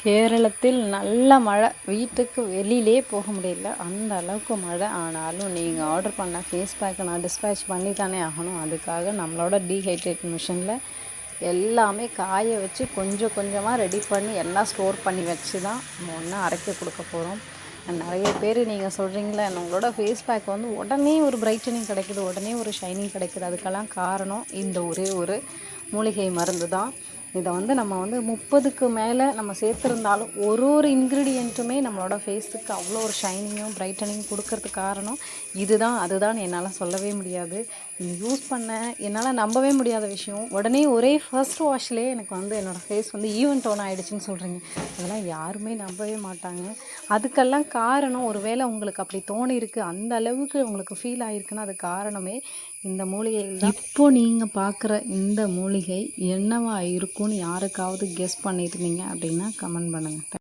கேரளத்தில் நல்ல மழை, வீட்டுக்கு வெளியிலே போக முடியல, அந்த அளவுக்கு மழை. ஆனாலும் நீங்கள் ஆர்டர் பண்ண ஃபேஸ் பேக்கை நான் டிஸ்பேட்ச் பண்ணி தானே ஆகணும். அதுக்காக நம்மளோட டீஹைட்ரேட் மிஷினில் எல்லாமே காய வச்சு கொஞ்சம் கொஞ்சமாக ரெடி பண்ணி எல்லாம் ஸ்டோர் பண்ணி வச்சு தான் நம்ம ஒன்றா அரைக்க கொடுக்க போகிறோம். நிறைய பேர் நீங்கள் சொல்கிறீங்களே, உங்களோட ஃபேஸ் பேக் வந்து உடனே ஒரு பிரைட்டனிங் கிடைக்குது, உடனே ஒரு ஷைனிங் கிடைக்குது. அதுக்கெல்லாம் காரணம் இந்த ஒரே ஒரு மூலிகை மருந்து தான். இதை வந்து நம்ம வந்து 30க்கு மேலே நம்ம சேர்த்துருந்தாலும் ஒரு இன்க்ரீடியண்ட்டுமே நம்மளோட ஃபேஸுக்கு அவ்வளோ ஒரு ஷைனிங்கும் பிரைட்டனிங் கொடுக்கறதுக்கு காரணம் இதுதான் அதுதான் என்னால் சொல்லவே முடியாது. இது யூஸ் பண்ண என்னால் நம்பவே முடியாத விஷயம். உடனே ஒரே ஃபர்ஸ்ட் வாஷ்லேயே எனக்கு வந்து என்னோடய ஃபேஸ் வந்து ஈவன் டோன் ஆகிடுச்சின்னு சொல்கிறீங்க. அதெல்லாம் யாருமே நம்பவே மாட்டாங்க. அதுக்கெல்லாம் காரணம், ஒரு வேளை உங்களுக்கு அப்படி தோணிருக்கு, அந்த அளவுக்கு உங்களுக்கு ஃபீல் ஆகிருக்குன்னா அது காரணமே இந்த மூலிகையில் தான். இப்போது நீங்கள் பார்க்குற இந்த மூலிகை என்னவா இருக்கும்னு யாருக்காவது கெஸ் பண்ணியிருந்தீங்க அப்படின்னா கமெண்ட் பண்ணுங்கள்.